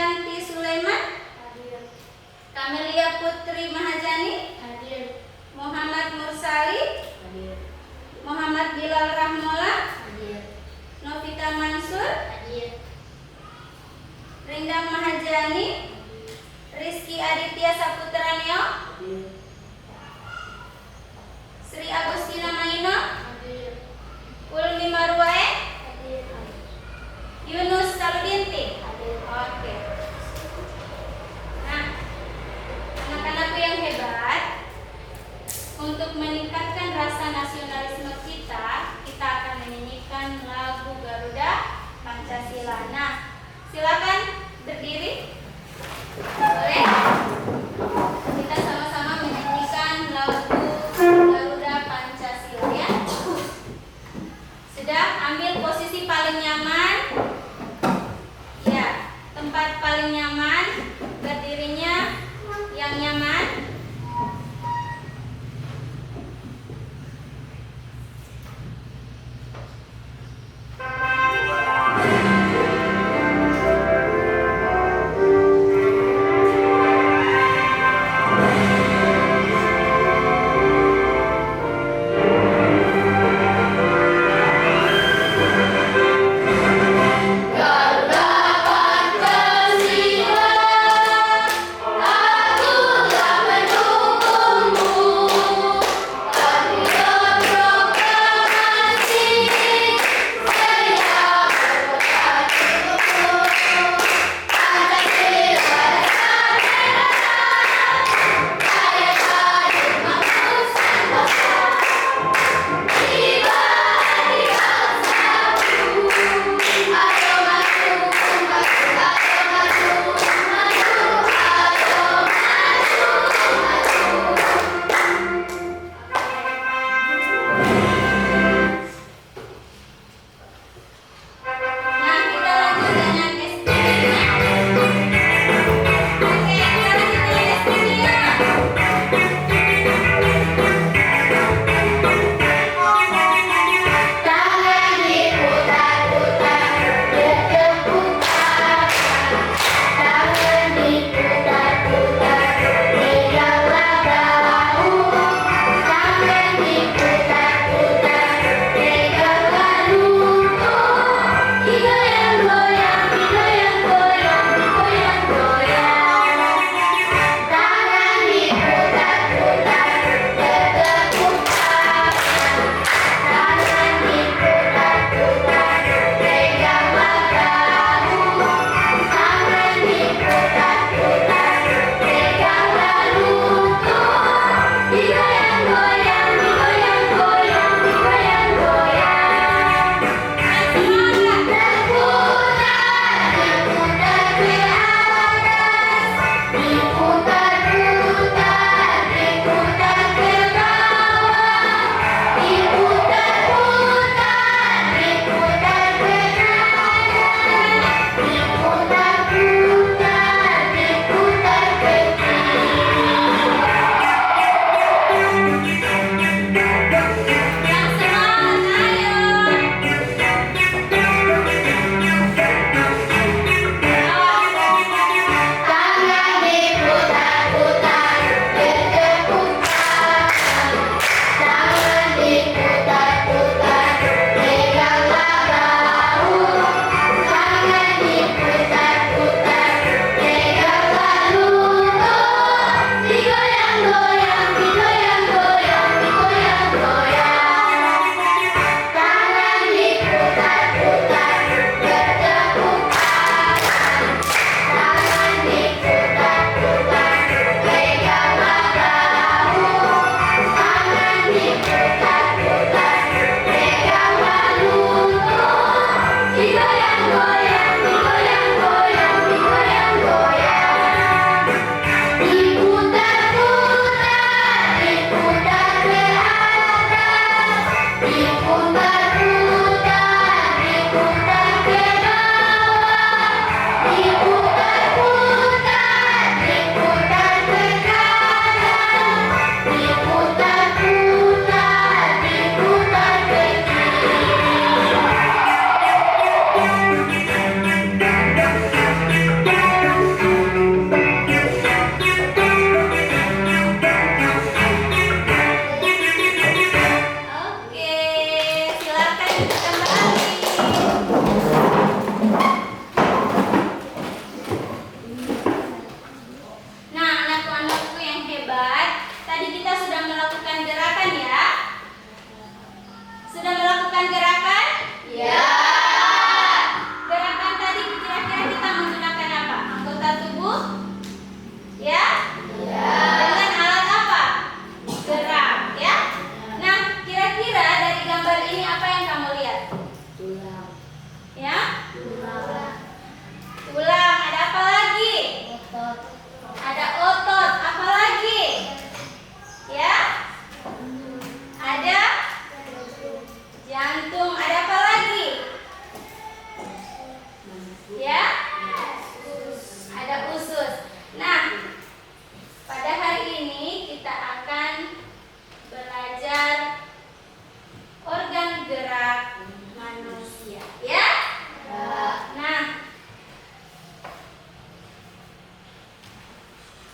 Krisdayanti Sulaiman, Hadir. Kamelia Putri Mahajani, Hadir. Muhammad Mursali, Hadir. Muhammad Bilal Rahmola, Hadir. Novita Mansur, Hadir. Rindang Mahajani, Rizky Aditya Saputra Neo, Hadir. Sri Agustina Maino, Hadir. Ulmi Marwae, Hadir. Yunus Saludinti. Hadir. Oke. Nah, anak-anakku yang hebat, untuk meningkatkan rasa nasionalisme kita akan menyanyikan lagu Garuda Pancasila. Nah, silakan berdiri. Boleh? Kita sama-sama menyanyikan lagu Garuda Pancasila ya. Sudah ambil posisi paling nyaman. Ya, tempat paling nyaman, berdirinya yang nyaman. Garuda Pancasila, aku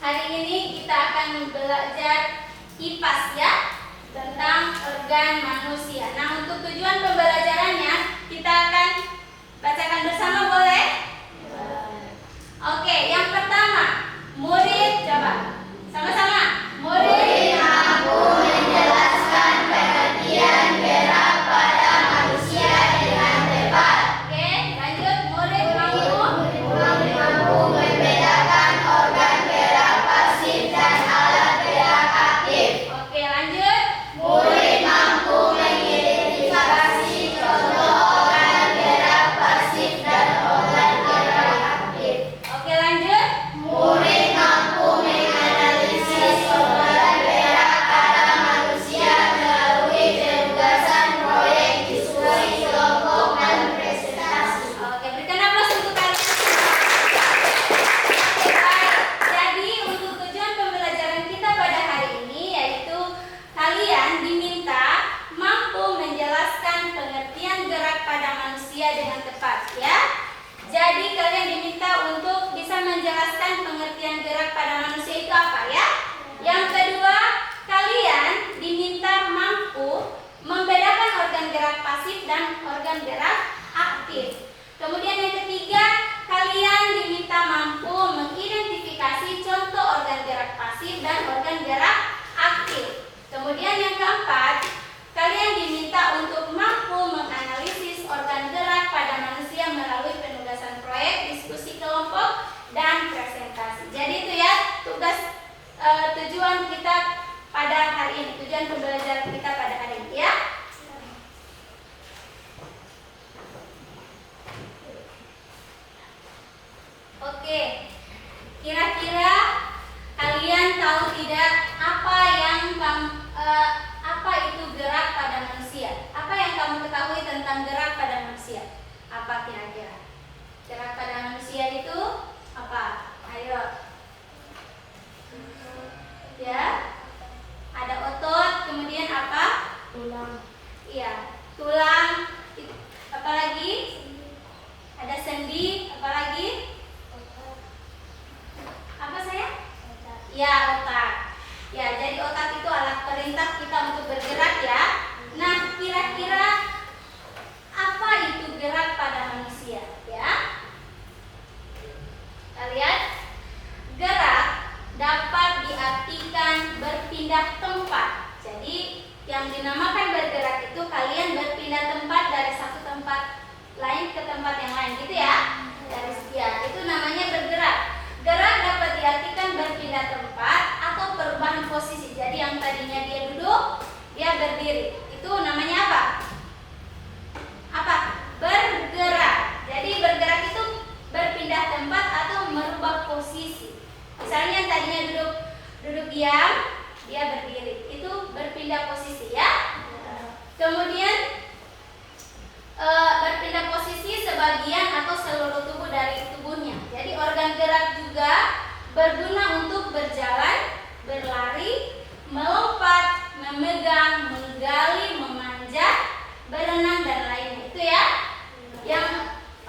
hari ini kita akan belajar IPAS ya, tentang organ manusia. Nah, untuk tujuan pembelajarannya kita akan bacakan bersama, boleh? Oke, yang pertama, murid coba sama-sama. Murid mampu menjelaskan pengertian gerak pada manusia dengan tepat. Oke, lanjut. Murid mampu membedakan organ gerak pasif dan alat gerak aktif. Oke, lanjut. Murid mampu mengidentifikasi contoh organ gerak pasif dan organ gerak aktif. Oke, lanjut. Murid mampu menganalisis organ gerak pada manusia melalui penugasan proyek diskusi kelompok dan presentasi. Oke, berikan aplaus untuk kalian. Oke, baik. Jadi untuk tujuan pembelajaran kita pada hari ini yaitu kalian diminta mampu menjelaskan pengertian gerak pada manusia dengan tepat ya. Jadi kalian diminta untuk bisa menjelaskan pengertian gerak pada manusia itu apa ya. Yang kedua, kalian diminta mampu membedakan organ gerak pasif dan organ gerak aktif. Kemudian yang ketiga, kalian diminta mampu mengidentifikasi contoh organ gerak pasif dan organ gerak aktif. Kemudian yang keempat, kalian diminta untuk mampu menganalisis organ gerak pada manusia melalui penugasan proyek, diskusi kelompok, dan presentasi. Jadi itu ya tugas tujuan kita pada hari ini, tujuan pembelajaran kita pada hari ini ya. Oke, kira-kira kalian tahu tidak apa itu gerak pada manusia? Apa yang kamu ketahui tentang gerak pada manusia? Apa kira-kira? Gerak pada manusia itu apa? Ayo. Ya. Ada otot, kemudian apa? Tulang. Iya, tulang. Apalagi? Ada sendi, apalagi? Apa saya? Ya, otak. Ya, jadi otak itu alat perintah kita untuk bergerak ya. Nah, kira-kira apa itu gerak pada manusia ya? Kita lihat. Gerak dapat diartikan berpindah tempat. Jadi, yang dinamakan bergerak itu kalian berpindah tempat dari satu tempat lain ke tempat yang lain gitu ya. Itu namanya bergerak. Gerak dapat diartikan berpindah tempat atau perubahan posisi. Jadi yang tadinya dia duduk, dia berdiri. Itu namanya apa? Apa? Bergerak. Jadi bergerak itu berpindah tempat atau merubah posisi. Misalnya yang tadinya duduk diam, dia berdiri. Itu berpindah posisi ya. Kemudian berpindah posisi sebagian atau seluruh tubuh dari tubuhnya. Jadi organ gerak juga berguna untuk berjalan, berlari, melompat, memegang, menggali, memanjat, berenang dan lainnya. Itu ya. Yang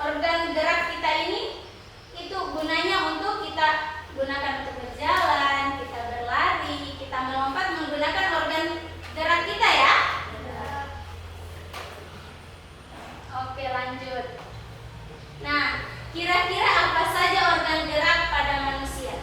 organ gerak kita ini itu gunanya untuk kita gunakan untuk berjalan, kita berlari, kita melompat menggunakan organ gerak kita ya. Oke, lanjut. Nah, kira-kira apa saja organ gerak pada manusia?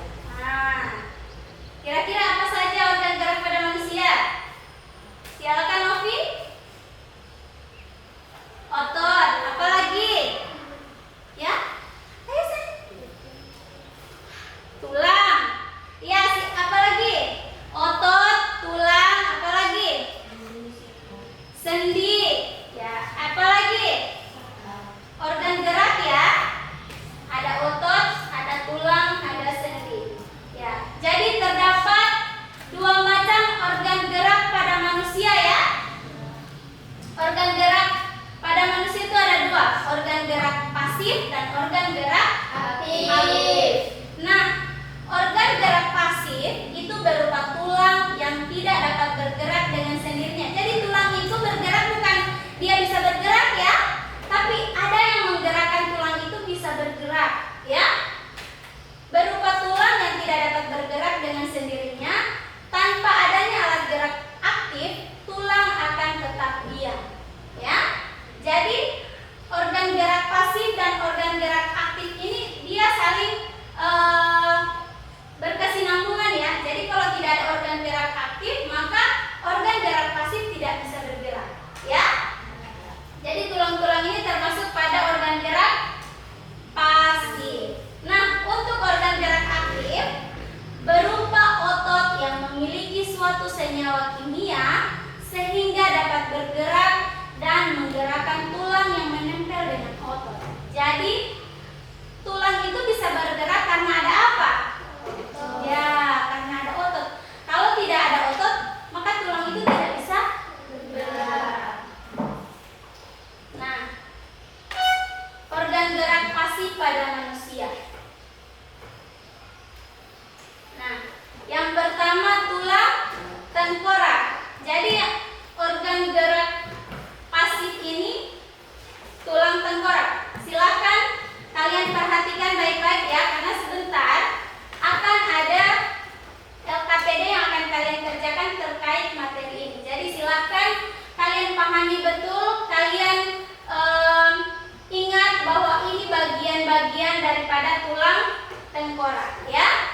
tengkorak, ya.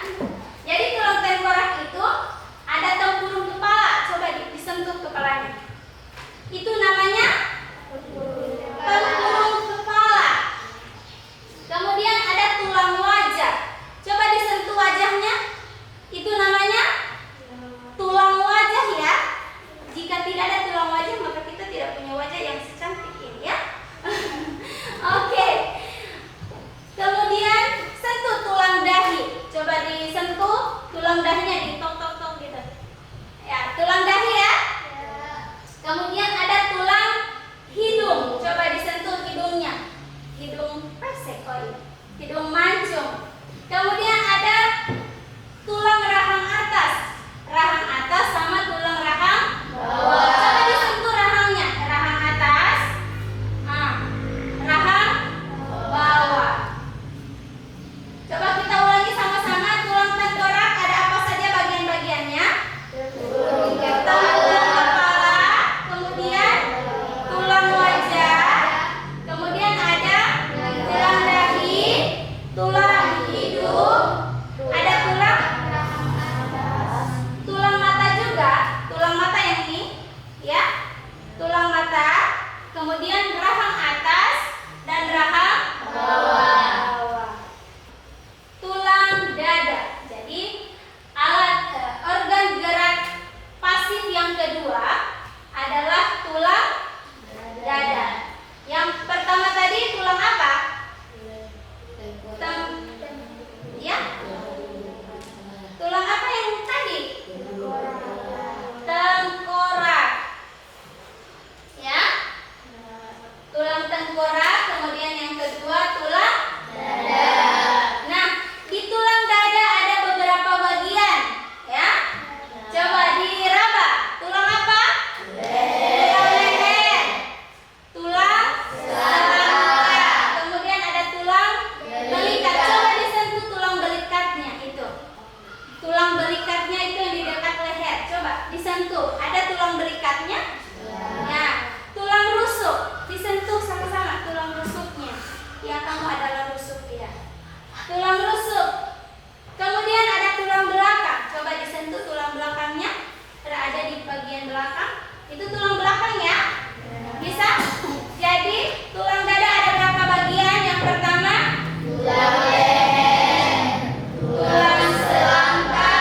Jadi tulang tengkorak itu ada tempurung kepala. Coba disentuh kepalanya. Itu namanya tempurung kepala. Kemudian ada tulang wajah. Coba disentuh wajahnya. Itu namanya tulang wajah, ya. Jika tidak ada tulang wajah, maka kita tidak punya wajah yang secantik ini, ya. Oke. Kemudian sentuh tulang dahi. Coba disentuh tulang dahinya, ditok-tok-tok gitu. Ya, tulang dahi, ya. Kemudian ada tulang hidung. Coba disentuh hidungnya. Hidung pesek, hidung mancung. Kemudian ada tulang rahang atas. Rahang atas sama tulang rahang bawah. Coba disentuh rahangnya. Rahang atas, rahang bawah. Coba kita ulangi sama-sama. Tulang tengkorak ada apa saja bagian-bagiannya? Tulang kepala, kemudian tulang wajah, kemudian ada tulang dahi, tulang hidung, ada tulang mata juga, tulang mata yang ini, ya, tulang mata, kemudian rahang atas dan rahang bawah. Tulang dada. Jadi organ gerak pasif yang kedua adalah tulang dada. Yang pertama tadi tulang apa? Ya. Tulang apa yang tadi? Tengkorak. Ya. Tulang tengkorak, kemudian yang kedua tulang dada. Nah, di tulang dada ada beberapa bagian, ya. Coba diraba. Tulang apa? Tulang leher. Tulang selangka. Kemudian ada tulang belikat. Coba disentuh tulang belikatnya itu. Tulang belikatnya itu yang di dekat leher. Coba disentuh. Ada tulang belikatnya? Ya. Tulang rusuk. Disentuh sama-sama tulang rusuknya. Ya, kamu adalah rusuk, ya. Tulang rusuk. Kemudian ada tulang belakang. Coba disentuh tulang belakangnya. Berada di bagian belakang. Itu tulang belakang, ya. Bisa? Jadi tulang dada ada berapa bagian? Yang pertama tulang leher, tulang selangka,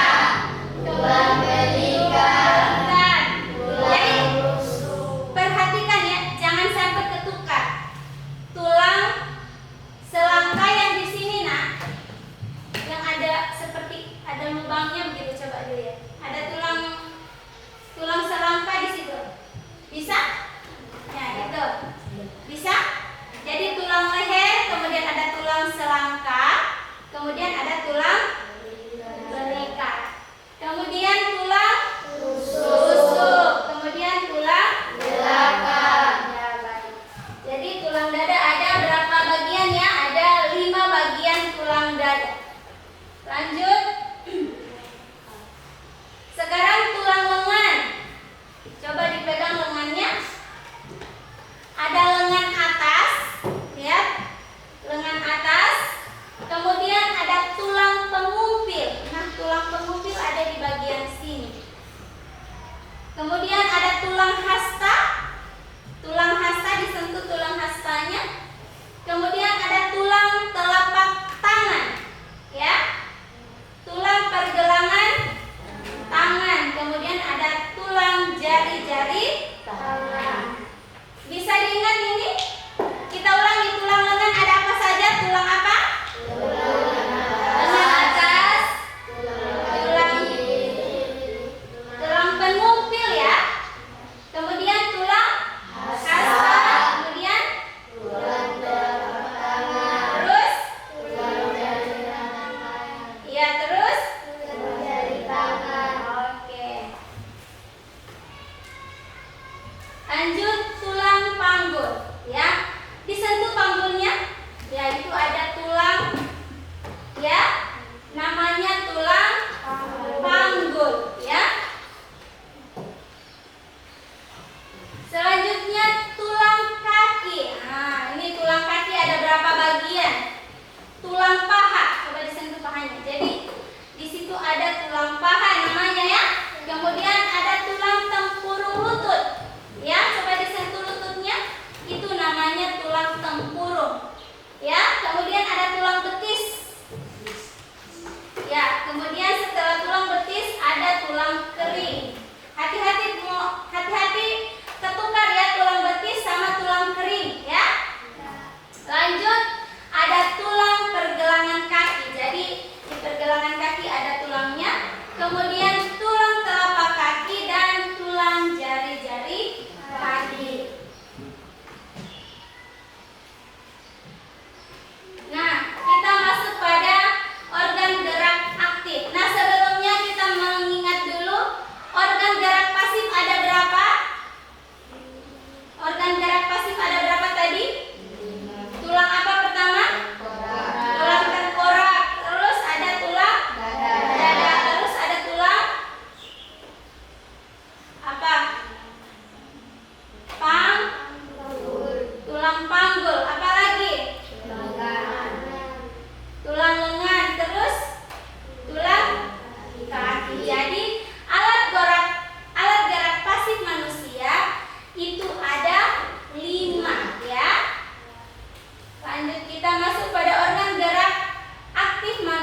tulang belikat. Jadi perhatikan, ya, jangan sampai ketukar. Tulang selangka yang di sini, nah, yang ada seperti ada lubangnya begitu, coba dilihat. Ada tulang selangka di situ. Bisa? Ya, itu. Bisa? Jadi tulang leher, kemudian ada tulang selangka, kemudian ada tulang belikat. Kemudian tulang rusuk, kemudian tulang belakang. Ya, baik. Jadi tulang dada ada berapa bagian, ya? Ada 5 bagian tulang dada. Lanjut. Sekarang tulang lengan. Coba dipegang lengannya. Ada lengan atas, ya. Lengan atas. Kemudian ada tulang pengumpil. Nah, tulang pengumpil ada di bagian sini. Kemudian ada tulang hasta. Tulang hasta, disentuh tulang hastanya. Kemudian ada tulang telapak tangan, ya.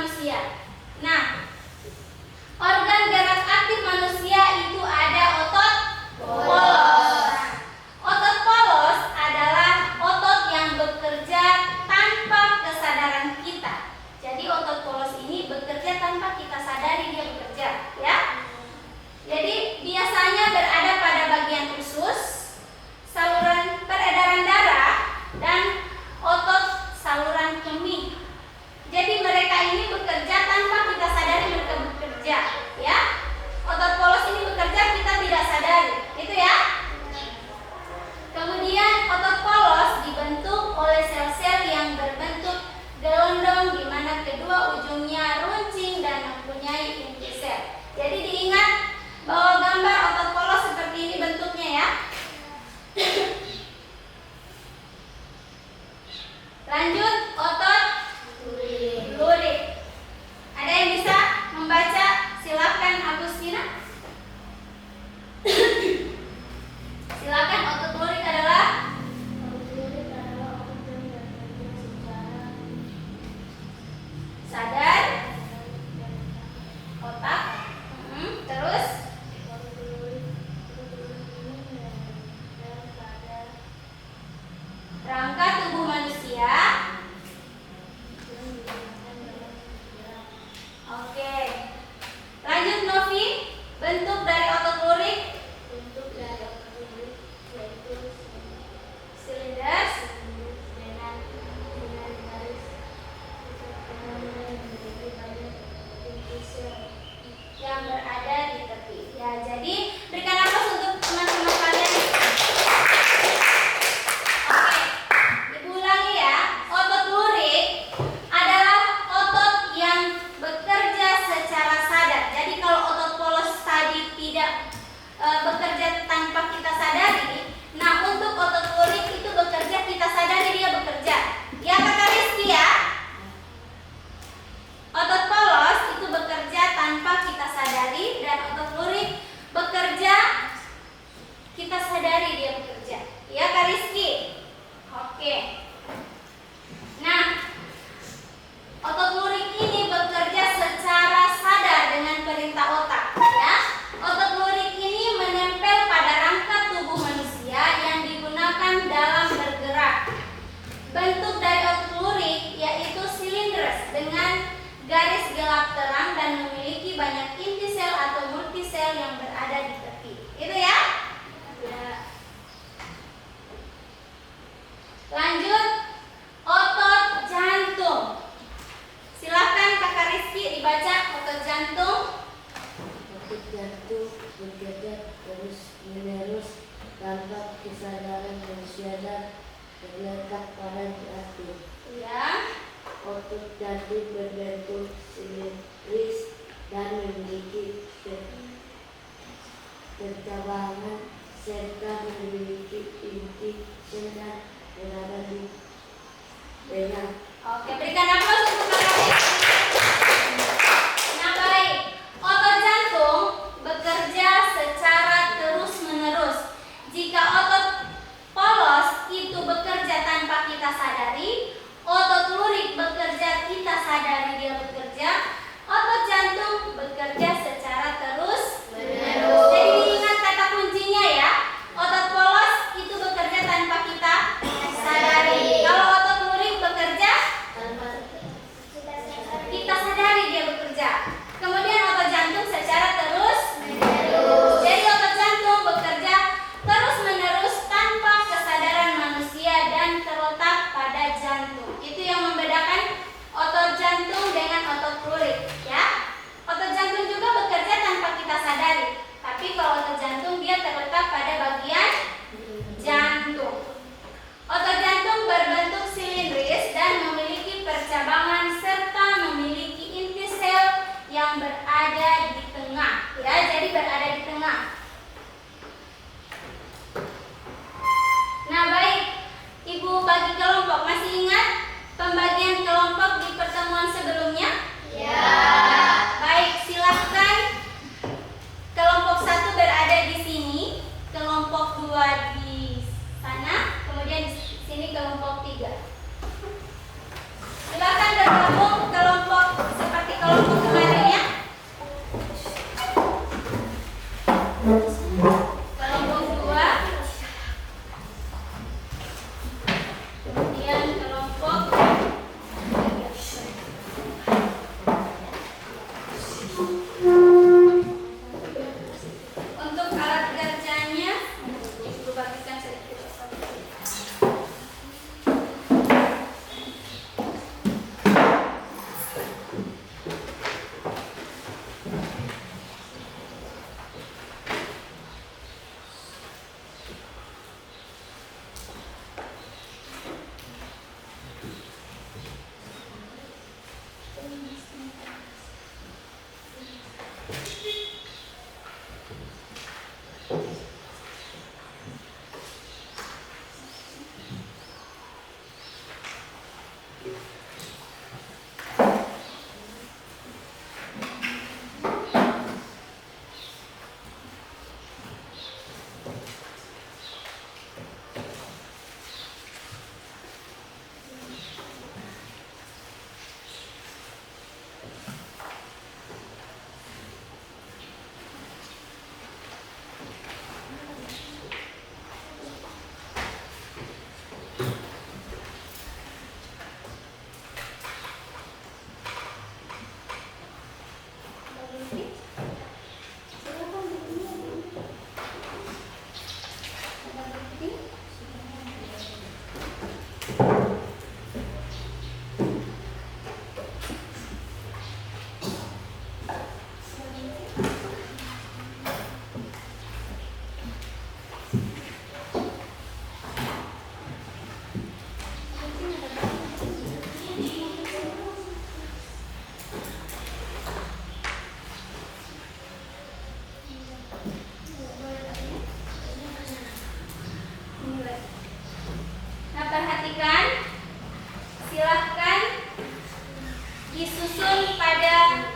manusia. Nah, organ gerak aktif manusia itu ada otot polos. Otot polos adalah otot yang bekerja tanpa kesadaran kita. Jadi otot polos ini bekerja tanpa kita sadari dia bekerja, ya. Jadi biasanya berada pada bagian usus, saluran peredaran darah, dan otot saluran kemih. Jadi mereka ini bekerja tanpa kita sadari mereka bekerja, ya. Otot polos ini bekerja kita tidak sadari, itu ya. Kemudian otot polos dibentuk oleh sel-sel yang berbentuk gelondong di mana kedua ujungnya runcing dan mempunyai inti sel. Jadi diingat bahwa gambar otot polos seperti ini bentuknya, ya. Lanjut, otot lurik. Ada yang bisa membaca? Silakan Agustina. Silakan, otot lurik adalah sadar, otak, terus rangka tubuh manusia. Oke. Lanjut Novi, bentuk dari otot lurik. Bentuk dari otot lurik yaitu silinder dengan garis yang berada di tepi. Ya, jadi berikan nafas untuk teman-teman kalian. Oke, ibu ulangi ya. Otot lurik adalah otot yang bekerja secara sadar. Jadi kalau otot polos tadi tidak bekerja tanpa kita sadari, nah untuk otot lurik itu bekerja kita sadari dia bekerja. Ya Kakak Rizky ya. Otot polos itu bekerja tanpa kita sadari dan otot lurik bekerja kita sadari dia bekerja. Ya Kak Rizky. Oke. Nah, otot lurik ini bekerja secara sadar dengan perintah otak, ya. Otot lurik ini menempel pada rangka tubuh manusia yang digunakan dalam bergerak. Bentuk dari otot lurik yaitu silindres dengan garis gelap terang dan memiliki banyak inti sel atau multisel yang berada di tepi. Itu ya? Ya. Lanjut, otot jantung. Silakan Kakak Rizky dibaca otot jantung. Otot jantung bekerja terus menerus tanpa kesadaran manusia dan terletak pada jantung. Ya. Otot jantung berbentuk silindris dan memiliki kecabangan serta memiliki inti sel yang berada di tengah. Oke, berikan aplaus untuk Kakak Rizky. Nah baik, otot jantung bekerja secara terus-menerus. Jika otot polos itu bekerja tanpa kita sadari, otot lurik bekerja kita sadari dia bekerja, otot jantung bekerja secara terus-menerus. Jadi diingat kata kuncinya ya, otot polos itu bekerja tanpa kita sadari. Kalau otot lurik bekerja kita sadari dia bekerja. Kemudian otot jantung secara terus-menerus. Jadi otot jantung bekerja terus-menerus tanpa kesadaran manusia dan terletak pada jantung. Itu yang membedakan otot jantung dengan otot lurik, ya. Otot jantung juga bekerja tanpa kita sadari. Tapi kalau otot jantung dia terletak pada bagian jantung. Otot jantung berbentuk silindris dan memiliki percabangan serta memiliki inti sel kelompok kemarinnya? Kelompok 2. Kemudian kelompok 3. Untuk alat kerjanya, Ibu bagikan sedikit. Nah, perhatikan, silahkan disusun pada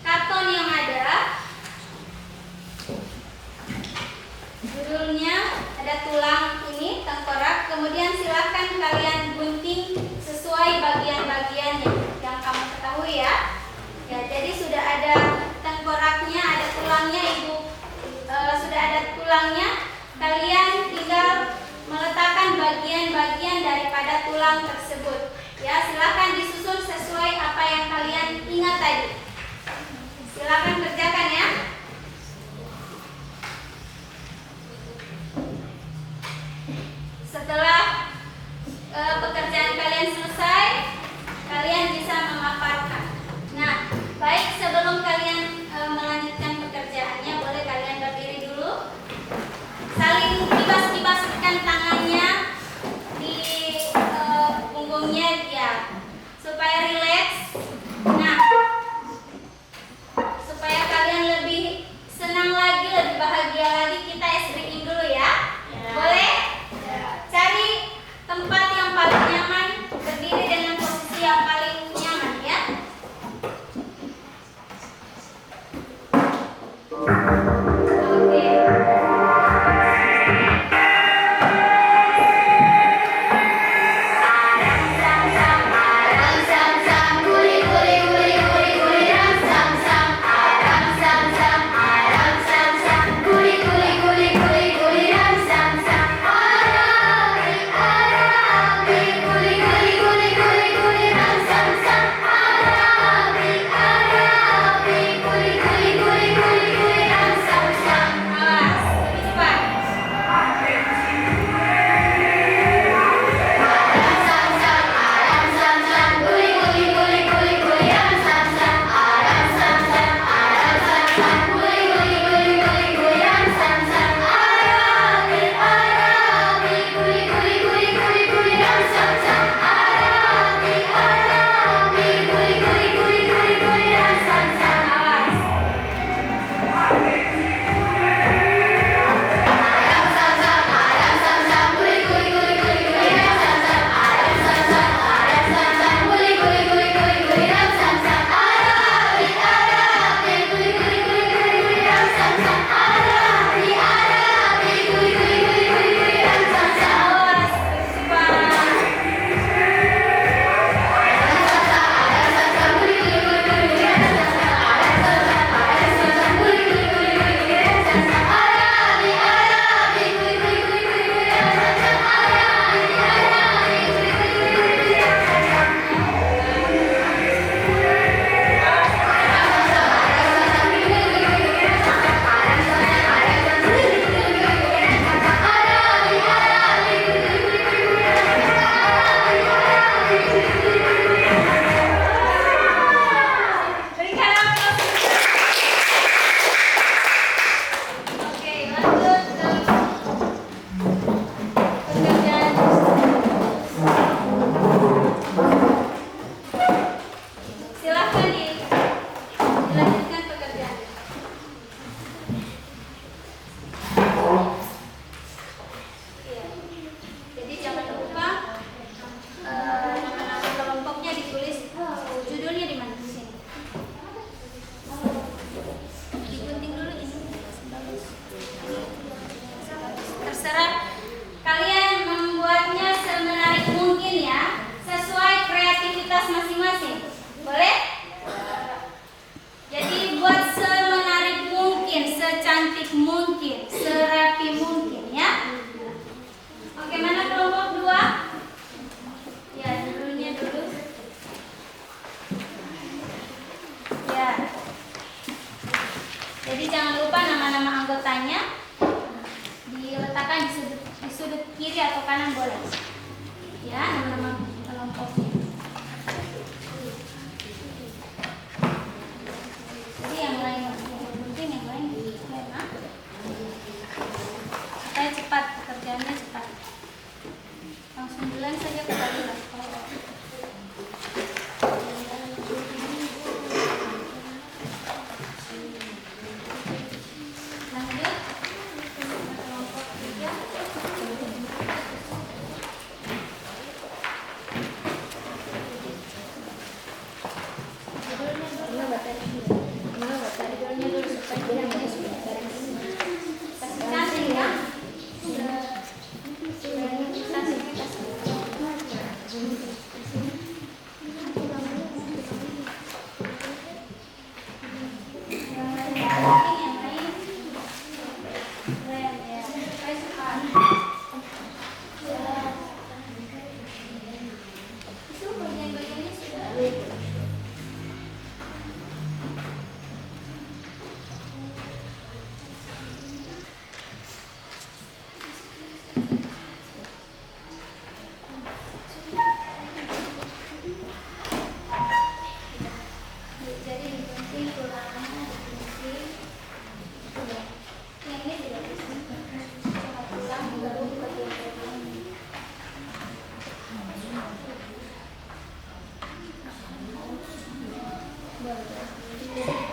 karton yang ada. Judulnya ada tulang ini, tengkorak. Kemudian silahkan kalian gunting sesuai bagian-bagiannya yang kamu ketahui ya. Ya, jadi sudah ada tengkoraknya, ada tulangnya, Ibu. Sudah ada tulangnya. Kalian tinggal meletakkan bagian-bagian daripada tulang tersebut. Ya, silakan disusun sesuai apa yang kalian ingat tadi. Silakan kerjakan ya. Setelah pekerjaan kalian selesai, kalian bisa memaparkan. Nah, baik sebelum kalian melanjutkan pekerjaannya, boleh kalian berdiri dulu. Saling kibas-kibaskan tangannya di punggungnya ya, supaya rileks. Nah, supaya Jadi jangan lupa nama-nama anggotanya diletakkan di sudut kiri atau kanan boleh. Ya, nama-nama kelompoknya. Jadi yang lain penting, yang lain enak. Supaya cepat, pekerjaannya cepat. Langsung bulan saja kembali lah.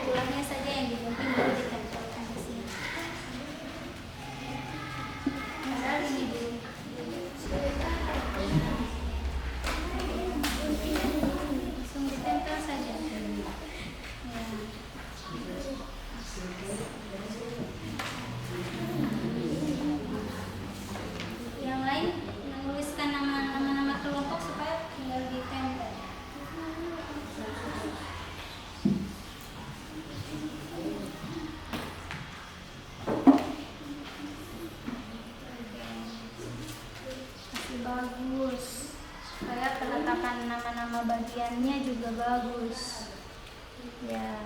Tulangnya saja yang digunting baru ditempelkan di sini. Padahal ini dulu. Langsung ditempel saja. Ya. Yang lain menuliskan nama kelompok supaya tinggal ditempel. Bagus, supaya peletakan nama-nama bagiannya juga bagus. Ya.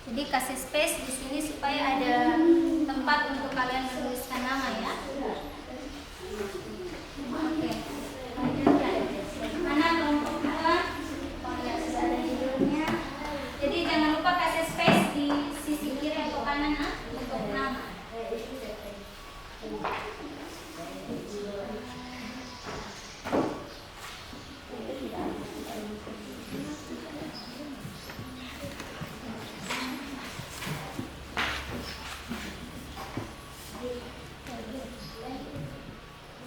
Jadi kasih space di sini supaya ada tempat untuk kalian menuliskan nama ya. Oke. Mana kelompok 2? Oh ya, sudah ada judulnya. Jadi jangan lupa kasih space di sisi kiri atau kanan untuk nama.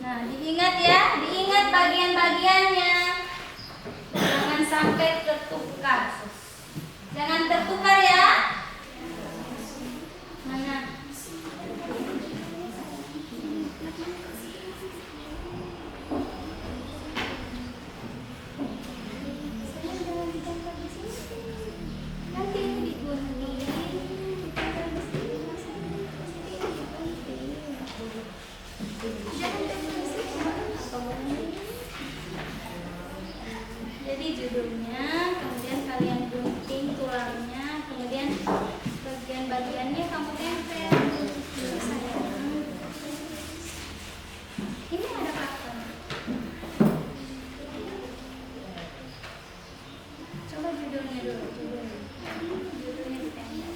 Nah, diingat ya, diingat bagian-bagiannya. Jangan sampai tertukar. Jangan tertukar ya. Mana? Nanti digunting. Jadi judulnya, kemudian kalian gunting tulangnya, kemudian bagian-bagiannya kamu tempel. Ini ada karton. Coba judulnya dulu, judulnya ditempel.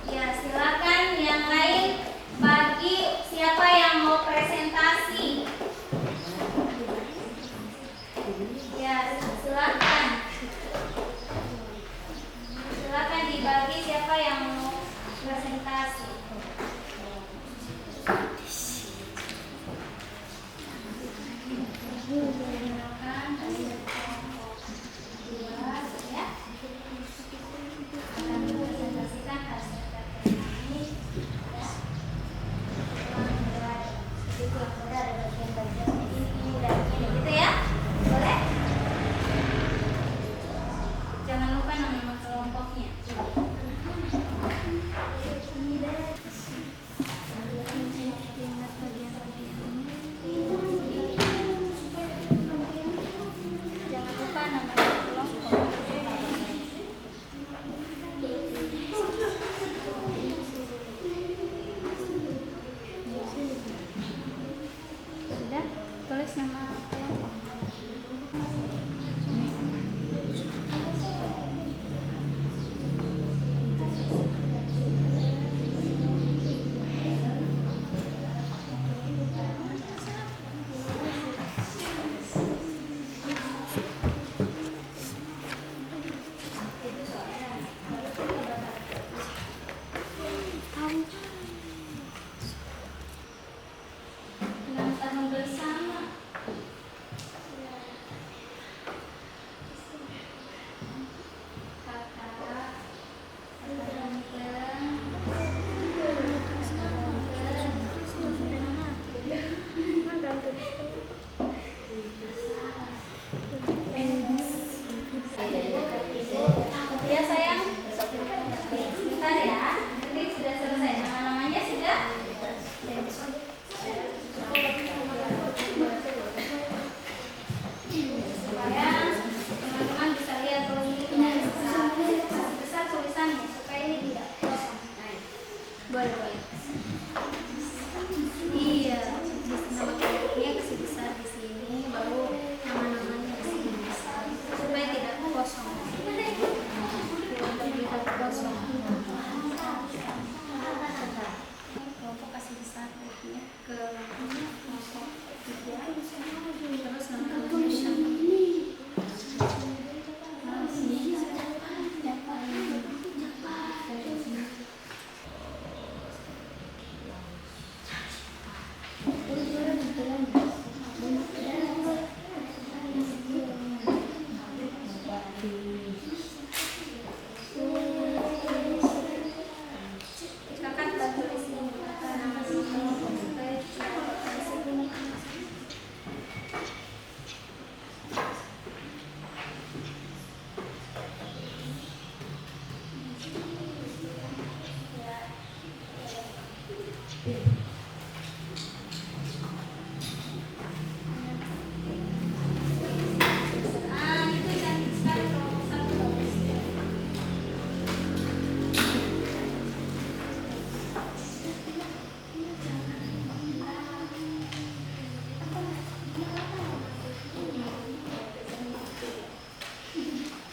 Ya, silakan yang lain bagi siapa yang mau presentasi. Ya, silakan. Silakan dibagi siapa yang mau presentasi. Gunakan ya. Akan presentasikan hasil ini. Jadi kalau ada bagian-bagian ini dan ini gitu ya. Boleh? Terus nama kelompok. Ulang tahun bersama. Kakak, ya sayang, sebentar ya. Ini sudah selesai. Nama-namanya sudah. Supaya teman-teman bisa lihat kalau ini besar tulisannya supaya ini tidak kosong. Boleh. Iya, nama kelompoknya kasih besar di sini, baru nama-namanya di sini besar supaya tidak kosong. Tidak kosong. Kelompok kasih besar ya ke kelompok 3. Terus nama Indonesia. Silakan bantu di sini nama kelompok supaya itu cantik sekali kelompok 1 bagus.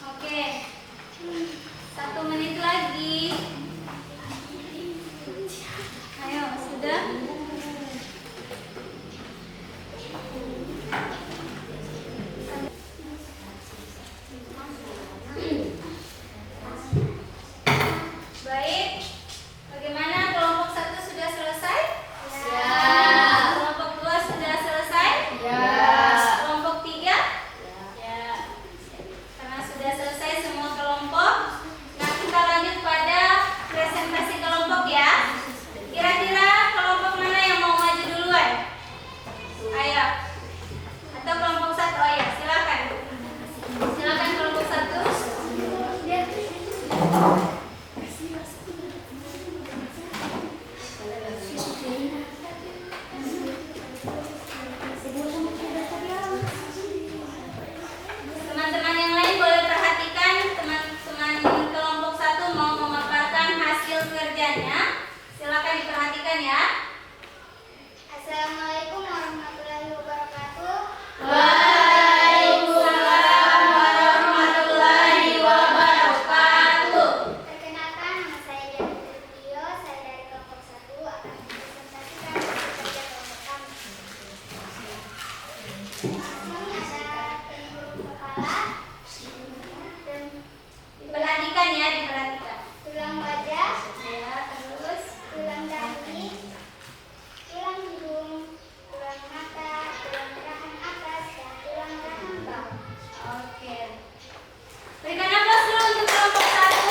Oke, 1 menit lagi. Ayo, sudah? Baik. Bagaimana kelompok 1 sudah selesai? Ya. Kelompok 2 sudah selesai? Ya. Kelompok 3? Ya. Karena sudah selesai semua kelompok, nah kita lanjut pada presentasi kelompok ya. Kira-kira kelompok mana yang mau maju duluan? Ayo. Atau kelompok 1? Oh ya, silakan. Silakan kelompok 1. Teman-teman yang lain boleh perhatikan, teman-teman kelompok 1 mau memaparkan hasil kerjanya. Silakan diperhatikan ya. Assalamualaikum warahmatullahi wabarakatuh. Waalaikumsalam warahmatullahi wabarakatuh. Perkenalkan, nama saya Dian Putrio. Saya dari kelompok 1 akan mempresentasikan hasil kerja kelompok kami. Kami ada penghubung kepala dan Diperhatikan ya, diperhatikan. tulang wajah, Ya, terus tulang dahi, tulang hidung, tulang mata, tulang rahang atas, dan tulang rahang bawah. oke. Berikan aplaus dulu untuk kelompok 1.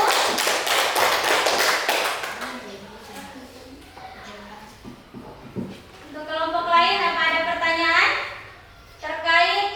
Untuk kelompok lain apa ada pertanyaan terkait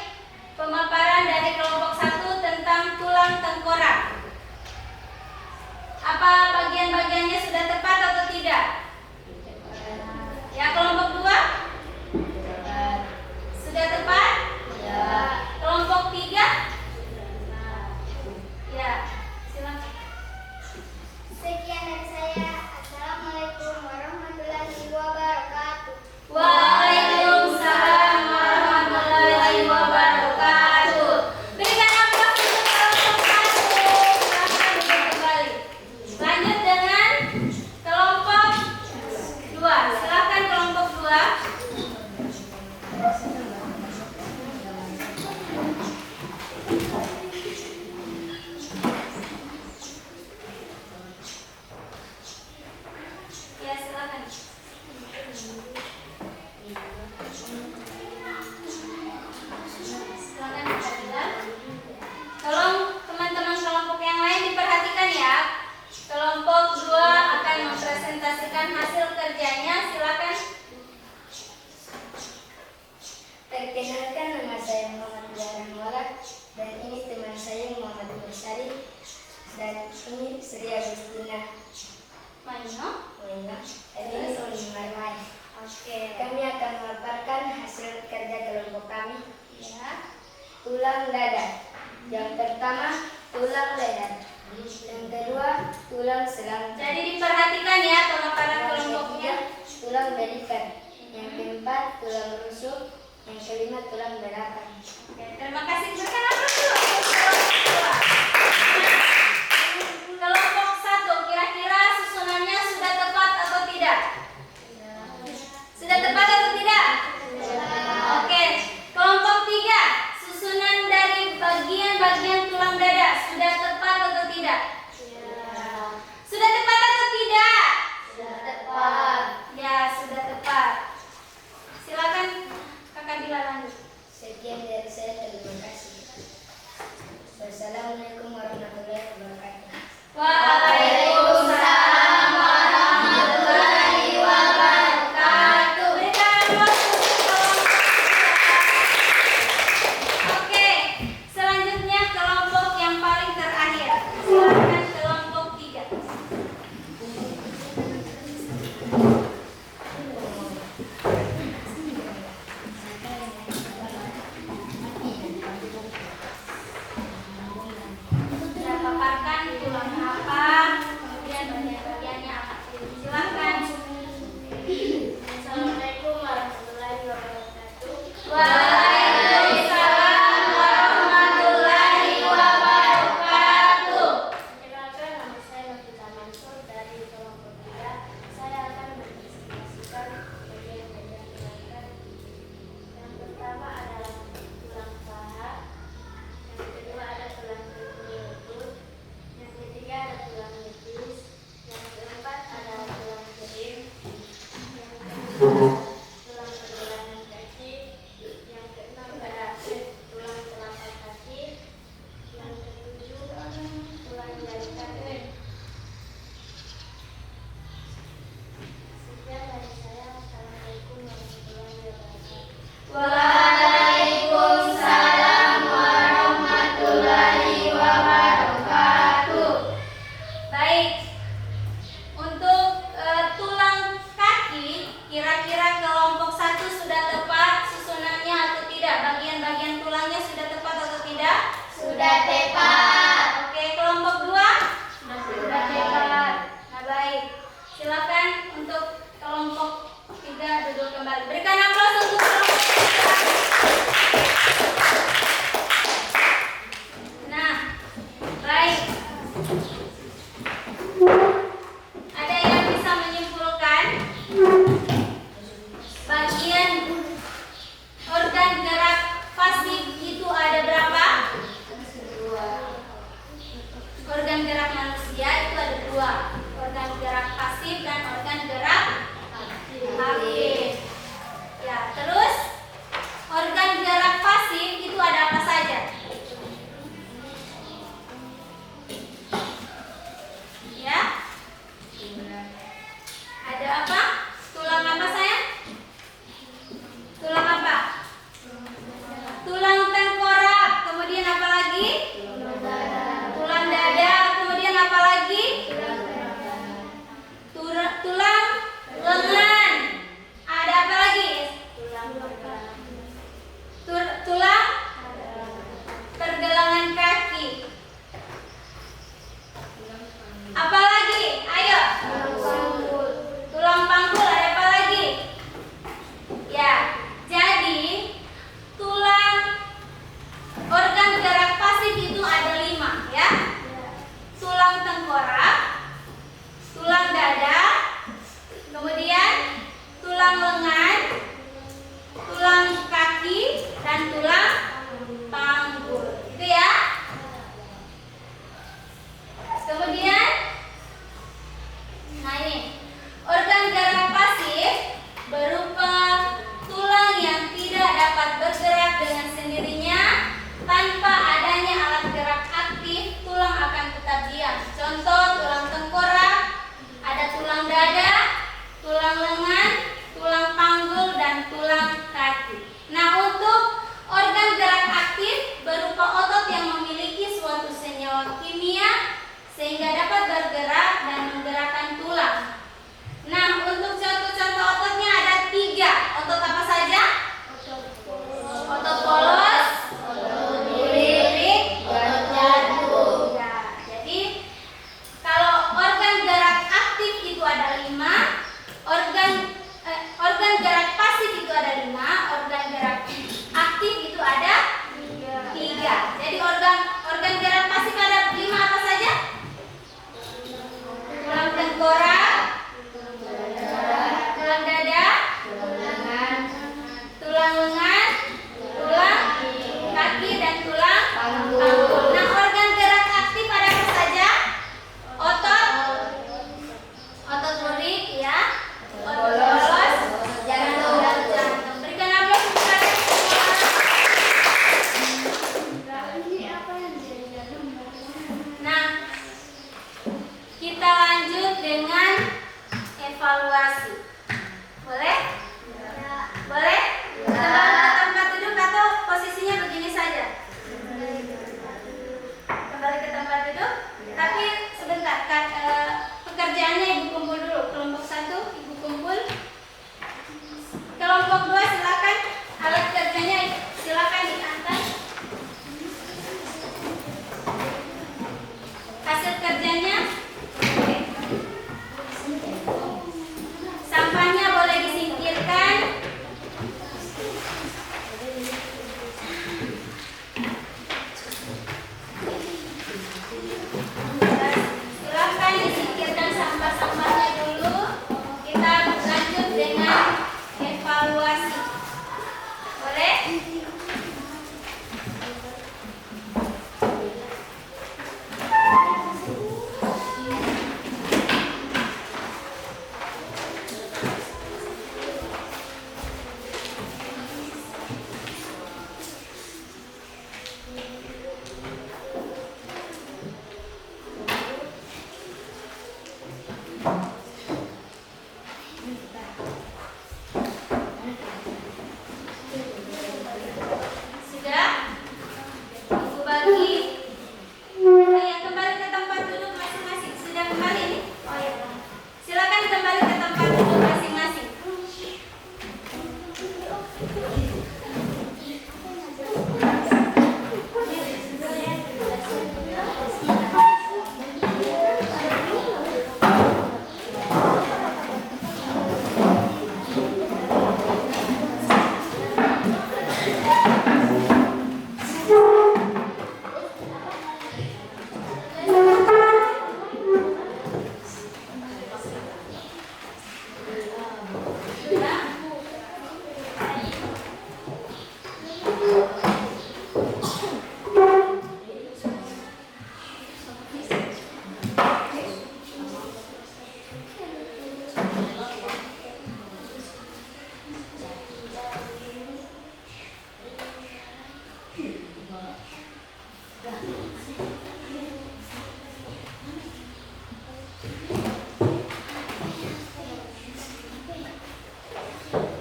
tulang dada. Yang pertama, tulang leher. Yang kedua, tulang selangkah. Jadi diperhatikan ya pemaparan Yang kelompoknya. ketiga, tulang belikat. Yang keempat, tulang rusuk. Yang kelima, tulang belakang. Oke, terima kasih. Berikan aplaus dulu. Nah, kelompok 1 kira-kira susunannya sudah tepat atau tidak? Sudah tepat atau tidak? Oke, kelompok 3 susunan dari bagian-bagian tulang dada sudah tepat atau tidak? Sudah tepat atau tidak? Sudah tepat. Ya, sudah tepat. Silakan Kakak Dila lanjut. Sekian dari saya, terima kasih. Wassalamualaikum warahmatullahi wabarakatuh. Waalaikumsalam warahmatullahi wabarakatuh. Berikan aplaus untuk kelompok 3. Oke, selanjutnya kelompok yang paling terakhir. Silakan kelompok 3. Saya paparkan tulang apa, kemudian bagian-bagiannya apa. Silakan. Assalamualaikum warahmatullahi wabarakatuh. Waalaikumsalam warahmatullahi wabarakatuh. Perkenalkan, nama saya Nafisa Mansur dari kelompok 3. Saya akan menjelaskan bagian-bagian tulang kaki. Yang pertama adalah tulang paha. Yang kedua ada tulang lutut. Yang ketiga ada tulang betis. Yang keempat ada tulang kering. Yang kelima tulang pergelangan kaki. Yang keenam ada tulang telapak kaki. Yang ketujuh tulang jari kaki. Sekian dari saya. Assalamualaikum warahmatullahi wabarakatuh. Waalaikumsalam warahmatullahi wabarakatuh. Baik. Untuk tulang kaki, kira-kira kelompok 1 sudah tepat susunannya atau tidak? Bagian-bagian tulangnya sudah tepat atau tidak? Sudah tepat. Oke, kelompok 2 sudah tepat. Nah, baik. Silakan untuk kelompok 3 duduk kembali. Berikan aplaus untuk kelompok 3. Nah, baik. Ada yang bisa menyimpulkan bagian organ gerak pasif itu ada berapa? Organ gerak manusia itu ada 2. Organ gerak pasif dan organ gerak aktif. Ya,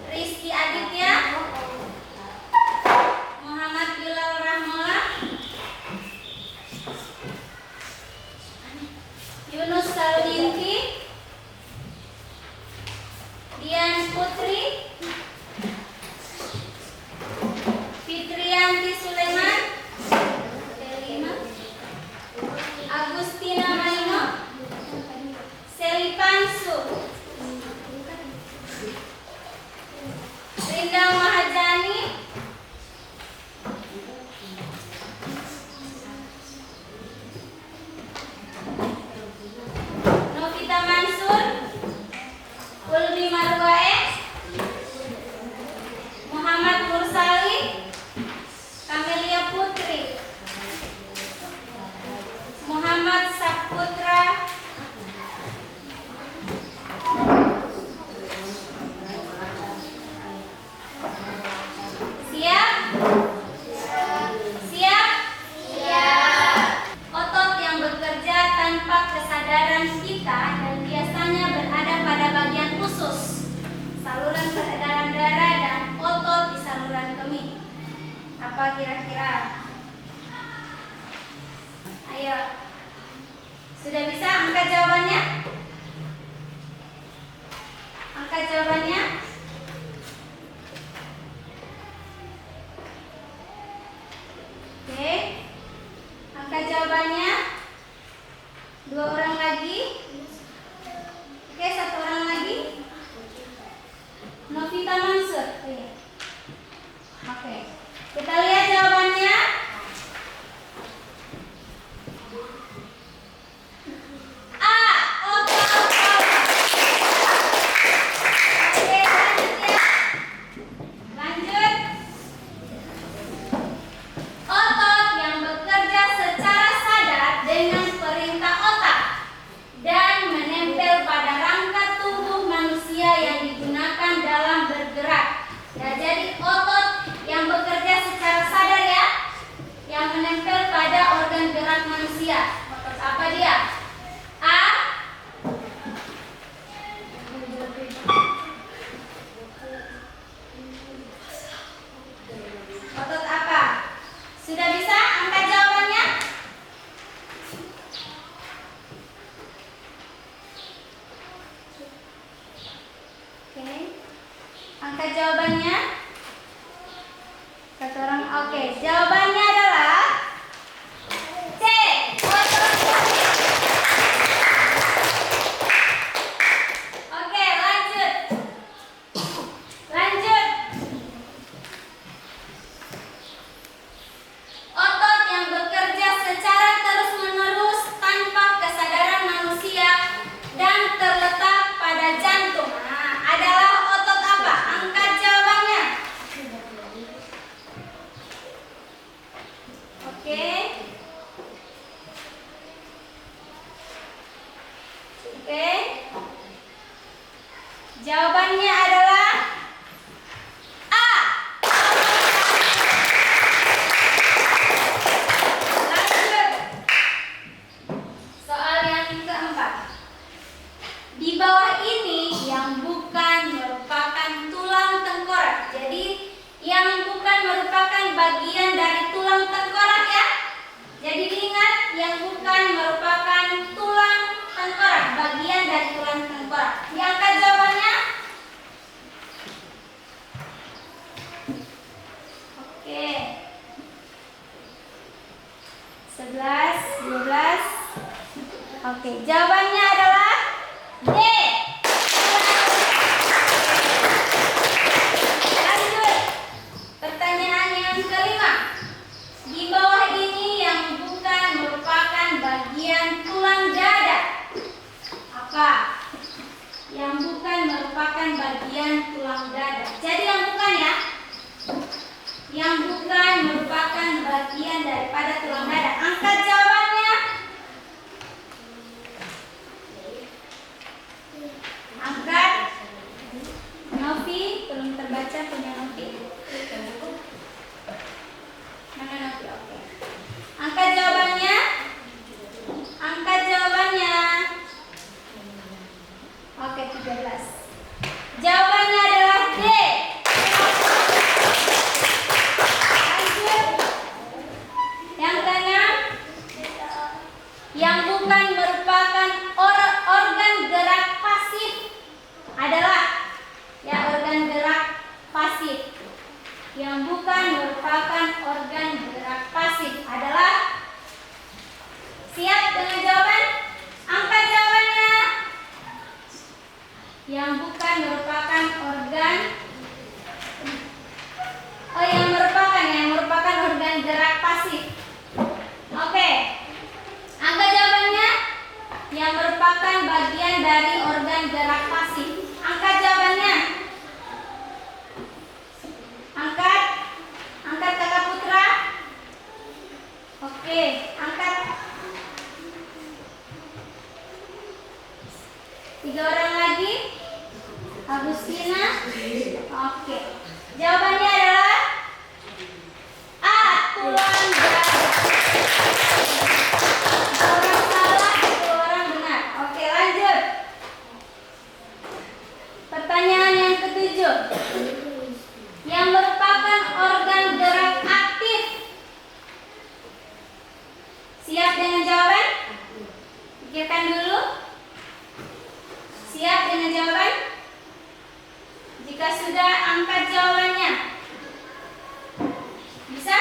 Rizky Aditya, Muhammad Bilal Rahmola, Yunus Saudinti, Dian Putri, Fitrianti Sulaiman, Agustina Maino, Selipansu, Rinda Mahajani, Novita Mansur, Ulbi Marwae, Muhammad Mursali, Kamelia Putri, Muhammad Saputra, siap? Siap? Siap. Otot yang bekerja tanpa kesadaran kita dan biasanya berada pada bagian khusus saluran peredaran darah dan otot di saluran kemih. Apa kira-kira? Ayo. Sudah bisa angkat jawabannya? Angkat jawabannya. Oke. Angkat jawabannya. 2 orang lagi. Oke, 1 orang lagi. Novita Mansur. Iya. Oke. Kita lihat jawabannya. A. Otot paha. Oke, lanjut ya. Lanjut. Otot yang bekerja secara sadar dengan perintah otak dan menempel pada rangka tubuh manusia yang digunakan dalam bergerak. Ya, jadi otot yang bekerja secara sadar ya, yang menempel pada organ gerak manusia. Otot apa dia? A. Otot apa? Sudah bisa angkat jawabannya? Oke. Angkat jawabannya. Satu orang. Oke, jawabannya adalah C. Otot kaki. Oke, lanjut. Lanjut. Otot yang bekerja secara terus-menerus tanpa kesadaran manusia dan terletak pada jantung. Nah, adalah otot apa? Angkat jawabannya. Oke. Oke. Jawabannya adalah A. Lanjut. Soal yang keempat. Di bawah ini yang bukan merupakan tulang tengkorak. Jadi yang bukan merupakan bagian dari tulang tengkorak ya. Jadi diingat, yang bukan merupakan tulang tengkorak, bagian dari tulang tengkorak. Diangkat jawabannya. Oke. 11, 12. Oke, jawabannya adalah D. Lanjut. Pertanyaan yang kelima. Di bawah ini yang bukan merupakan bagian tulang dada. Apa? Yang bukan merupakan bagian tulang dada. Jadi yang bukan ya. Yang bukan merupakan bagian daripada tulang dada. Angkat jawabannya. Angkat. Novi, belum terbaca punya Novi. Mana Siap dengan jawaban? Pikirkan dulu. Siap dengan jawaban? Jika sudah, angkat jawabannya. Bisa?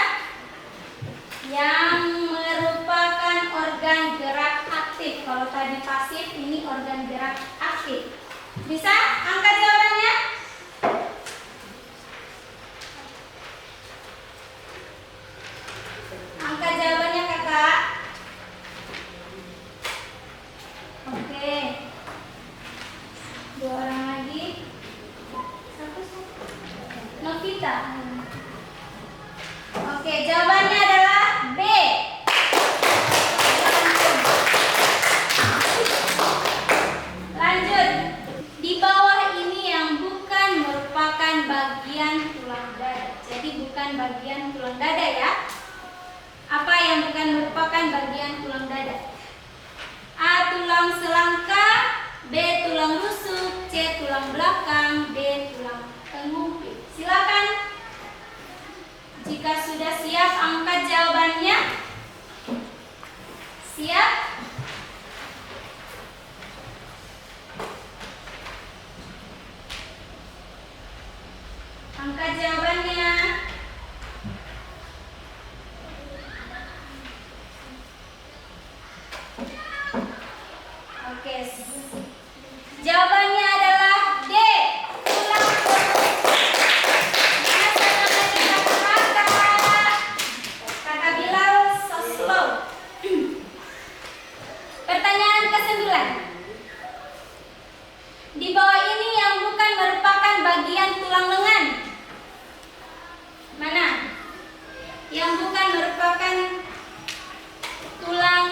Yang merupakan organ gerak aktif. Kalau tadi pasif, ini organ gerak aktif. Bisa? Angkat jawabannya. Angkat jawabannya, kakak. Oke. 2 orang lagi. Siapa? Novita. Oke, jawabannya adalah B. Lanjut. Di bawah ini yang bukan merupakan bagian tulang dada. Jadi bukan bagian tulang dada ya. Apa yang bukan merupakan bagian tulang dada? A. Tulang selangkah, B. Tulang rusuk, C. Tulang belakang, D. Tulang pengumpit. Silakan. Jika sudah siap, angkat jawabannya. Siap? Angkat jawabannya. Oke. Jawabannya adalah D. Tulang Kakak Bilal so slow. Pertanyaan ke-9. Di bawah ini yang bukan merupakan bagian tulang lengan. Mana? Yang bukan merupakan tulang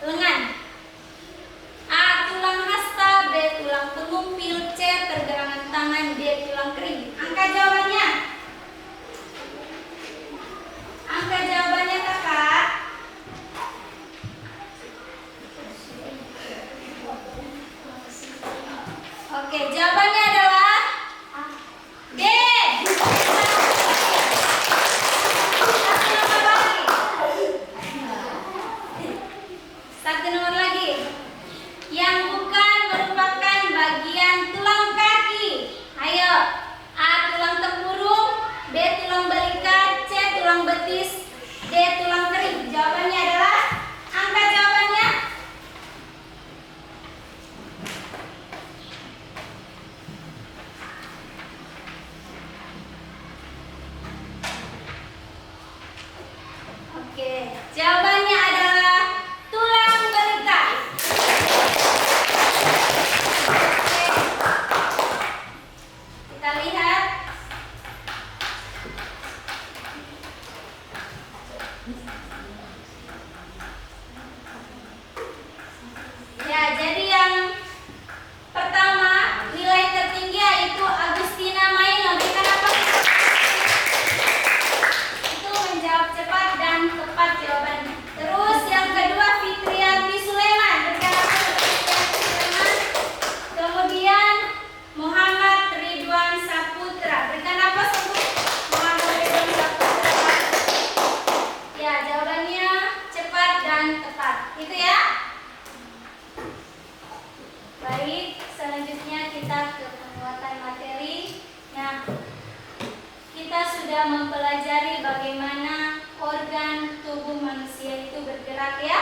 lengan. A. Tulang hasta, B. Tulang pengumpil, C. Pergelangan tangan, D. Tulang kering. Angkat jawabannya. Angkat jawabannya, kakak. Oke, jawabannya adalah D. Satu nomor lagi. Yang bukan merupakan bagian tulang kaki. Ayo. A. Tulang tempurung, B. Tulang balikat, C. Tulang betis, D. Tulang kering. Jawabannya adalah, angkat jawabannya. Oke, jawabannya adalah tulang balikat. Oke. Kita lihat. Ya, jadi yang pertama nilai tertinggi yaitu Agustina Maino. Berikan apa? Itu menjawab cepat dan tepat jawabannya. Terus yang kedua Fitrianti Sulaiman. Berikan apa? Fitrianti Sulaiman. Kemudian Muhammad Ridwan Saputra. Berikan apa? Muhammad Ridwan Saputra. Ya, jawabannya cepat dan tepat. Itu ya. Baik, selanjutnya kita ke penguatan materi. Nah, kita sudah mempelajari bagaimana organ tubuh manusia itu bergerak ya?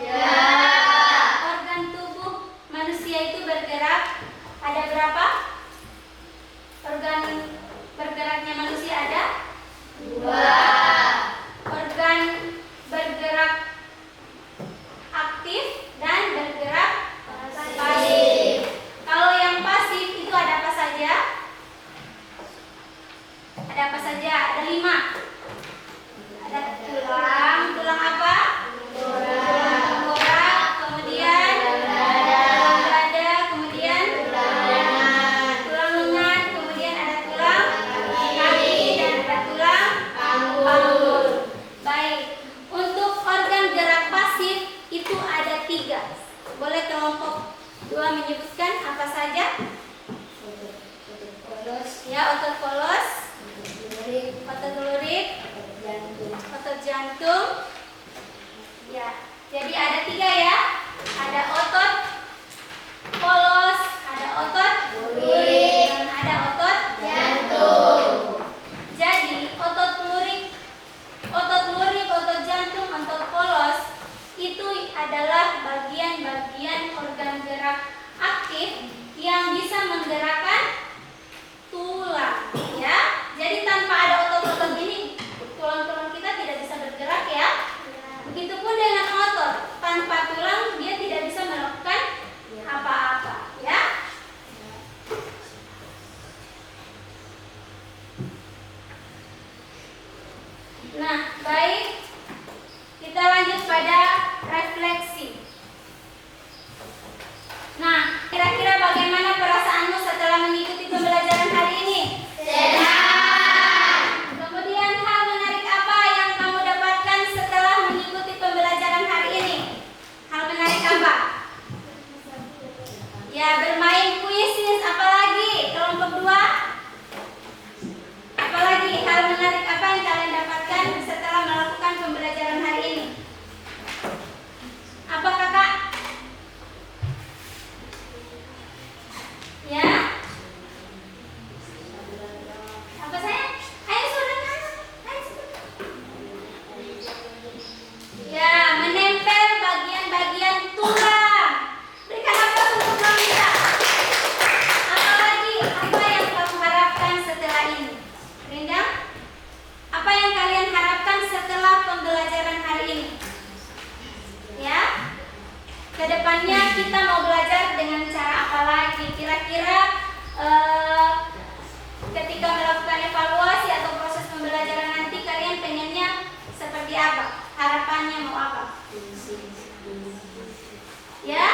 Ya. Organ tubuh manusia itu bergerak. Ada berapa? Organ bergeraknya manusia ada? 2. Organ bergerak aktif dan bergerak pasif. Kalau yang pasif itu ada apa saja? Ada apa saja? Ada 5. Ada tulang. Tulang apa? Tulang tengkorak. Kemudian tulang dada. Kemudian tulang lengan. Kemudian ada tulang kaki dan ada tulang panggul. Baik. Untuk organ gerak pasif itu ada 3. Boleh kelompok 2 menyebutkan apa saja? Ya, otot polos, otot lurik, otot jantung. Ya, Ya. Jadi ada 3 ya. Ada otot polos, ada otot lurik, dan ada otot jantung. Jadi otot lurik, otot jantung, otot polos itu adalah bagian-bagian organ gerak aktif yang bisa menggerakkan tulang, ya. Jadi tanpa ada otot-otot ini, tulang-tulang kita tidak bisa bergerak, ya. Begitupun dengan otot, tanpa tulang dia tidak bisa melakukan apa-apa, ya. Nah, baik. Kita lanjut pada refleksi. Nah, kira-kira bagaimana perasaanmu setelah mengikuti pembelajaran hari ini? Senang. Kemudian hal menarik apa yang kamu dapatkan setelah mengikuti pembelajaran hari ini? Hal menarik apa? Ya, bermain kuisis. Apalagi kelompok 2? Apalagi hal menarik apa yang kalian dapatkan setelah melakukan pembelajaran hari ini? Apa kakak? Ya? Apa saya? Ayo saudara, ayo cepat. Ya, menempel bagian-bagian tulang. Berikan aplaus untuk tulang kita. Apalagi apa yang kamu harapkan setelah ini? Rindang? Apa yang kalian harapkan setelah pembelajaran hari ini? Ya? Kedepannya kita mau belajar dengan cara apa lagi? Kira-kira ketika melakukan evaluasi atau proses pembelajaran nanti kalian pengennya seperti apa? Harapannya mau apa? Ya?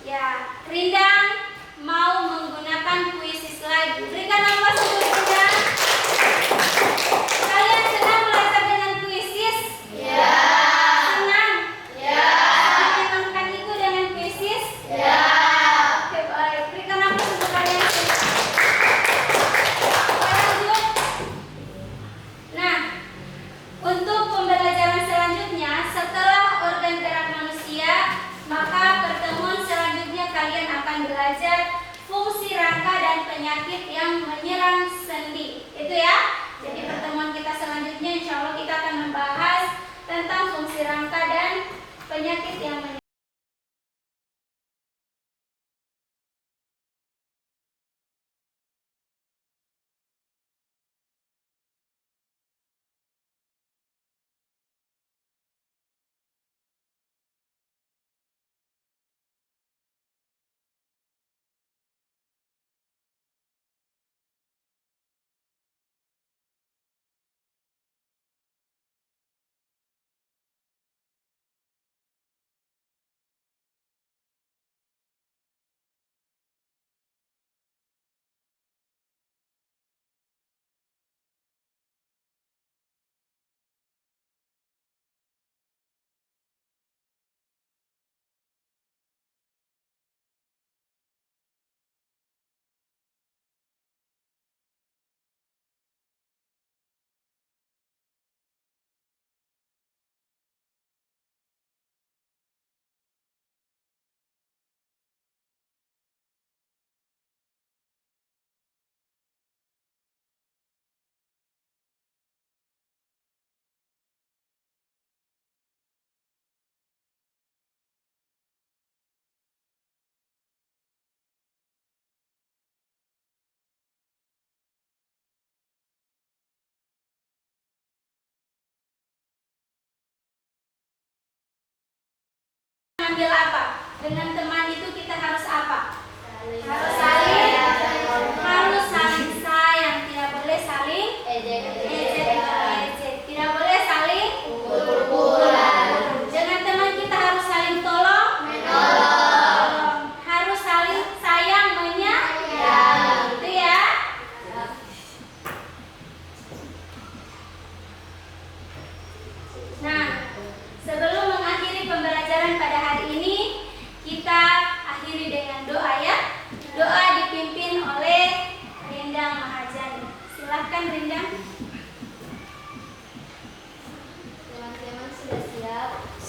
Ya, Rindang mau menggunakan puisis lagi. Berikan aplaus untuk Rindang. Kalian senang belajar dengan puisis? Ya. Senang? Ya. Menyenangkan itu dengan puisis? Ya. Oke, baik. Berikan aplaus untuk kalian semua. Oke, lanjut. Nah, untuk pembelajaran selanjutnya setelah organ gerak manusia, maka pertemuan selanjutnya kalian akan belajar fungsi rangka dan penyakit yang menyerang sendi. Itu ya. Jadi pertemuan kita selanjutnya insya Allah kita akan membahas tentang fungsi rangka dan penyakit yang menyerang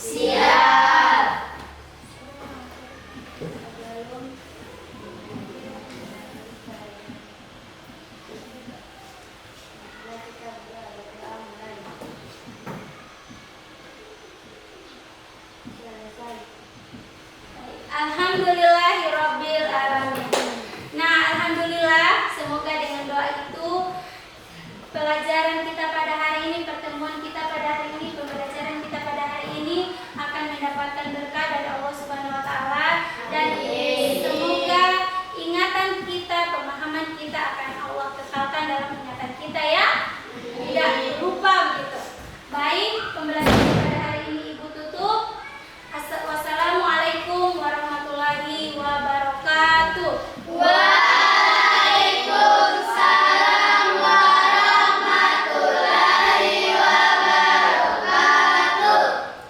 Siap. Alhamdulillah